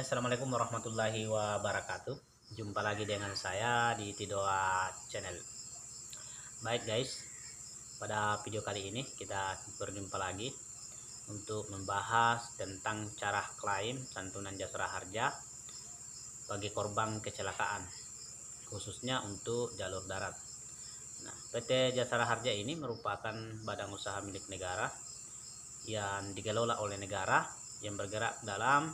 Ya, assalamualaikum warahmatullahi wabarakatuh. Jumpa lagi dengan saya di Tidoa Channel. Baik guys, pada video kali ini kita berjumpa lagi untuk membahas tentang cara klaim santunan jasara harja bagi korban kecelakaan, khususnya untuk jalur darat. Nah, PT Jasara Harja ini merupakan badan usaha milik negara yang dikelola oleh negara yang bergerak dalam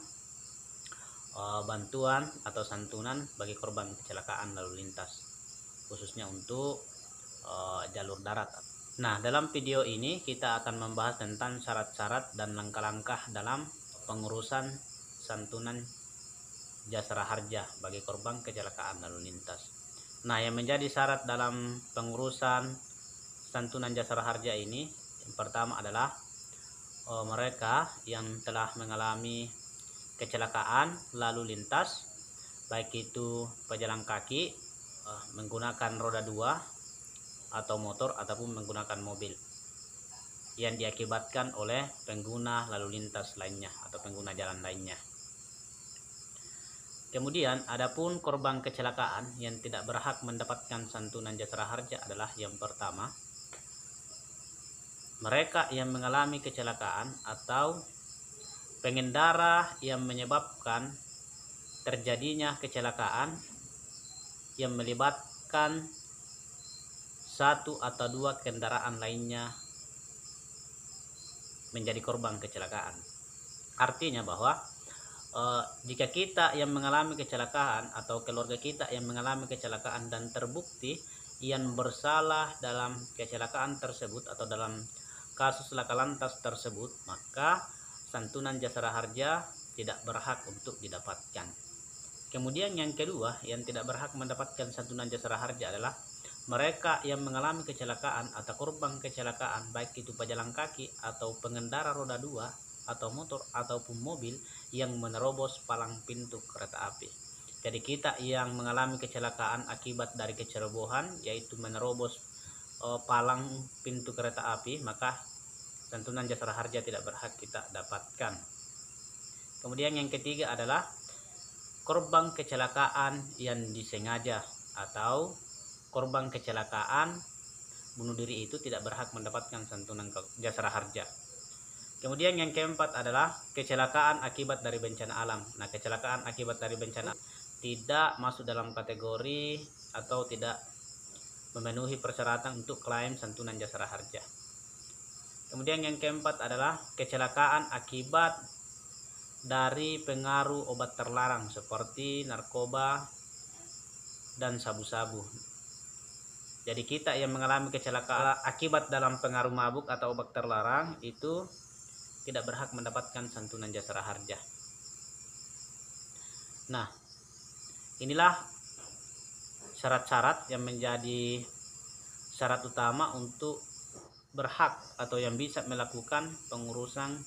bantuan atau santunan bagi korban kecelakaan lalu lintas, khususnya untuk jalur darat. Nah, dalam video ini kita akan membahas tentang syarat-syarat dan langkah-langkah dalam pengurusan santunan jasara harja bagi korban kecelakaan lalu lintas. Nah, yang menjadi syarat dalam pengurusan santunan jasara harja ini, yang pertama adalah mereka yang telah mengalami kecelakaan lalu lintas, baik itu pejalan kaki menggunakan roda 2 atau motor ataupun menggunakan mobil yang diakibatkan oleh pengguna lalu lintas lainnya atau pengguna jalan lainnya. Kemudian adapun korban kecelakaan yang tidak berhak mendapatkan santunan jasara harja adalah yang pertama, mereka yang mengalami kecelakaan atau pengendara yang menyebabkan terjadinya kecelakaan yang melibatkan satu atau dua kendaraan lainnya menjadi korban kecelakaan. Artinya bahwa jika kita yang mengalami kecelakaan atau keluarga kita yang mengalami kecelakaan dan terbukti yang bersalah dalam kecelakaan tersebut atau dalam kasus laka lantas tersebut, maka santunan jasara harja tidak berhak untuk didapatkan. Kemudian yang kedua yang tidak berhak mendapatkan santunan jasara harja adalah mereka yang mengalami kecelakaan atau korban kecelakaan, baik itu pejalan kaki atau pengendara roda 2 atau motor ataupun mobil yang menerobos palang pintu kereta api. Jadi kita yang mengalami kecelakaan akibat dari kecerobohan, yaitu menerobos palang pintu kereta api, maka santunan jasara harja tidak berhak kita dapatkan. Kemudian yang ketiga adalah korban kecelakaan yang disengaja atau korban kecelakaan bunuh diri itu tidak berhak mendapatkan santunan jasara harja. Kemudian yang keempat adalah kecelakaan akibat dari bencana alam. Nah, kecelakaan akibat dari bencana tidak masuk dalam kategori atau tidak memenuhi persyaratan untuk klaim santunan jasara harja. Kemudian yang keempat adalah kecelakaan akibat dari pengaruh obat terlarang seperti narkoba dan sabu-sabu. Jadi kita yang mengalami kecelakaan akibat dalam pengaruh mabuk atau obat terlarang itu tidak berhak mendapatkan santunan jasara harja. Nah, inilah syarat-syarat yang menjadi syarat utama untuk berhak atau yang bisa melakukan pengurusan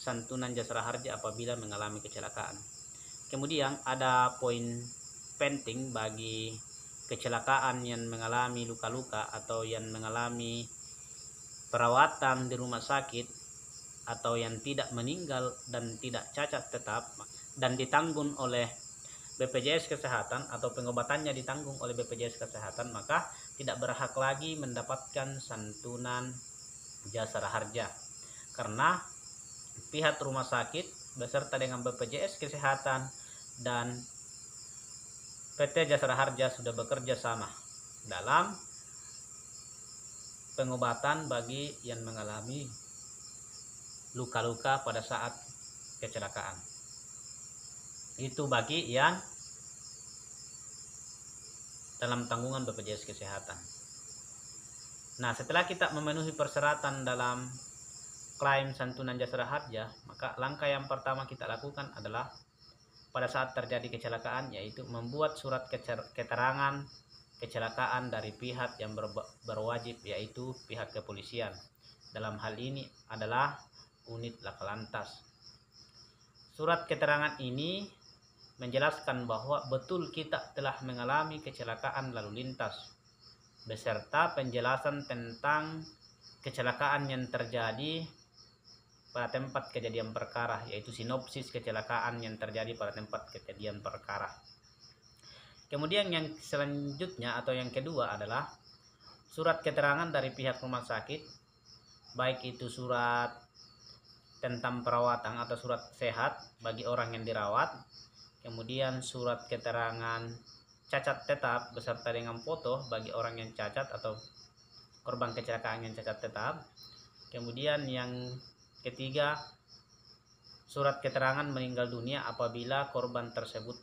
santunan jasara harja apabila mengalami kecelakaan. Kemudian ada poin penting bagi kecelakaan yang mengalami luka-luka atau yang mengalami perawatan di rumah sakit atau yang tidak meninggal dan tidak cacat tetap dan ditanggung oleh BPJS Kesehatan atau pengobatannya ditanggung oleh BPJS Kesehatan, maka tidak berhak lagi mendapatkan santunan jasara harja karena pihak rumah sakit beserta dengan BPJS Kesehatan dan PT Jasara Harja sudah bekerja sama dalam pengobatan bagi yang mengalami luka-luka pada saat kecelakaan. Itu bagi yang dalam tanggungan BPJS Kesehatan. Nah, setelah kita memenuhi persyaratan dalam klaim santunan jasara harja, maka langkah yang pertama kita lakukan adalah pada saat terjadi kecelakaan, yaitu membuat surat keterangan kecelakaan dari pihak yang berwajib, yaitu pihak kepolisian. Dalam hal ini adalah unit laka lantas. Surat keterangan ini menjelaskan bahwa betul kita telah mengalami kecelakaan lalu lintas, beserta penjelasan tentang kecelakaan yang terjadi pada tempat kejadian perkara, yaitu sinopsis kecelakaan yang terjadi pada tempat kejadian perkara. Kemudian yang selanjutnya atau yang kedua adalah surat keterangan dari pihak rumah sakit, baik itu surat tentang perawatan atau surat sehat bagi orang yang dirawat, kemudian surat keterangan cacat tetap beserta dengan foto bagi orang yang cacat atau korban kecelakaan yang cacat tetap. Kemudian yang ketiga, surat keterangan meninggal dunia apabila korban tersebut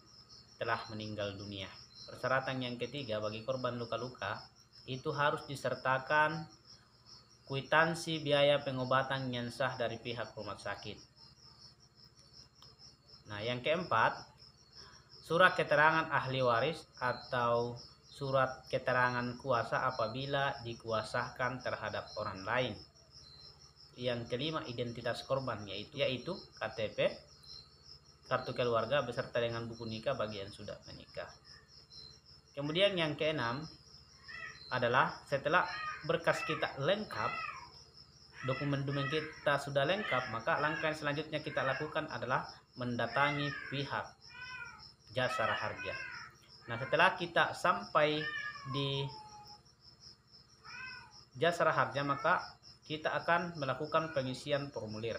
telah meninggal dunia. Persyaratan yang ketiga bagi korban luka-luka itu harus disertakan kwitansi biaya pengobatan yang sah dari pihak rumah sakit. Nah, yang keempat, surat keterangan ahli waris atau surat keterangan kuasa apabila dikuasakan terhadap orang lain. Yang kelima, identitas korban yaitu KTP, kartu keluarga beserta dengan buku nikah bagi yang sudah menikah. Kemudian yang keenam adalah setelah berkas kita lengkap, dokumen-dokumen kita sudah lengkap, maka langkah yang selanjutnya kita lakukan adalah mendatangi pihak Jasara Harja. Nah, setelah kita sampai di Jasara Harja, maka kita akan melakukan pengisian formulir.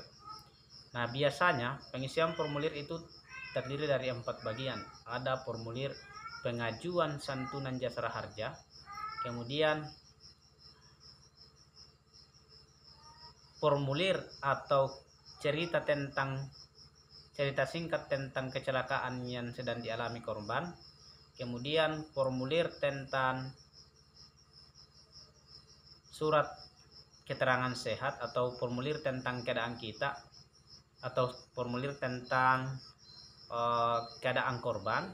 Nah, biasanya pengisian formulir itu terdiri dari 4 bagian. Ada formulir pengajuan santunan Jasara Harja, kemudian formulir atau cerita singkat tentang kecelakaan yang sedang dialami korban, kemudian formulir tentang surat keterangan sehat atau formulir tentang keadaan kita atau formulir tentang keadaan korban.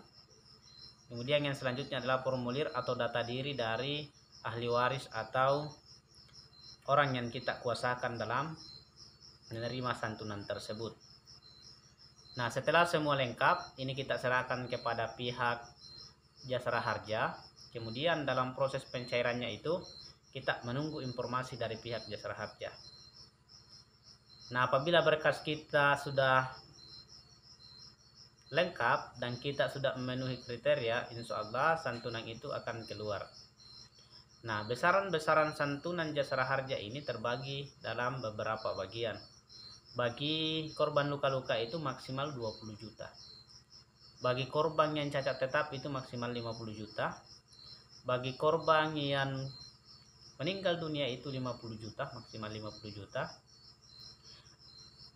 Kemudian yang selanjutnya adalah formulir atau data diri dari ahli waris atau orang yang kita kuasakan dalam menerima santunan tersebut. Nah, setelah semua lengkap, ini kita serahkan kepada pihak Jasara Harja. Kemudian dalam proses pencairannya itu kita menunggu informasi dari pihak Jasara Harja. Nah, apabila berkas kita sudah lengkap dan kita sudah memenuhi kriteria, insya Allah santunan itu akan keluar. Nah, besaran-besaran santunan Jasara Harja ini terbagi dalam beberapa bagian. Bagi korban luka-luka itu maksimal 20 juta. Bagi korban yang cacat tetap itu maksimal 50 juta. Bagi korban yang meninggal dunia itu 50 juta, maksimal 50 juta.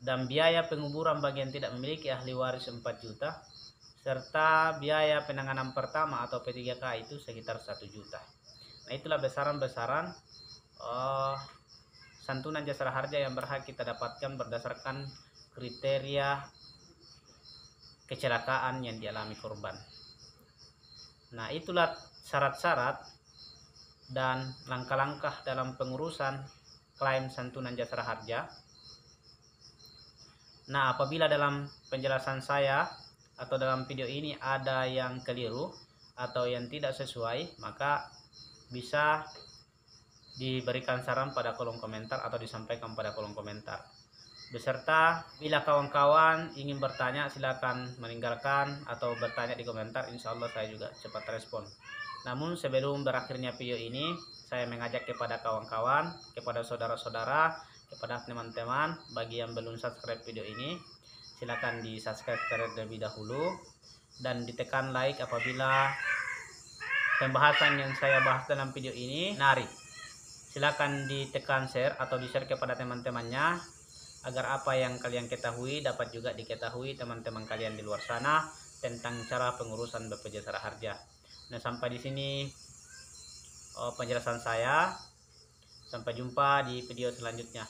Dan biaya penguburan bagi yang tidak memiliki ahli waris 4 juta. Serta biaya penanganan pertama atau P3K itu sekitar 1 juta. Nah, itulah besaran-besaran santunan Jasara Harja yang berhak kita dapatkan berdasarkan kriteria kecelakaan yang dialami korban. Nah, itulah syarat-syarat dan langkah-langkah dalam pengurusan klaim santunan Jasara Harja. Nah, apabila dalam penjelasan saya atau dalam video ini ada yang keliru atau yang tidak sesuai, maka bisa diberikan saran pada kolom komentar atau disampaikan pada kolom komentar. Beserta bila kawan-kawan ingin bertanya, silakan meninggalkan atau bertanya di komentar, insya Allah saya juga cepat respon. Namun sebelum berakhirnya video ini, saya mengajak kepada kawan-kawan, kepada saudara-saudara, kepada teman-teman, bagi yang belum subscribe video ini, silakan di subscribe terlebih dahulu dan ditekan like apabila pembahasan yang saya bahas dalam video ini menarik. Silakan ditekan share atau di-share kepada teman-temannya agar apa yang kalian ketahui dapat juga diketahui teman-teman kalian di luar sana tentang cara pengurusan BP Jasara Harja. Nah, sampai di sini penjelasan saya. Sampai jumpa di video selanjutnya.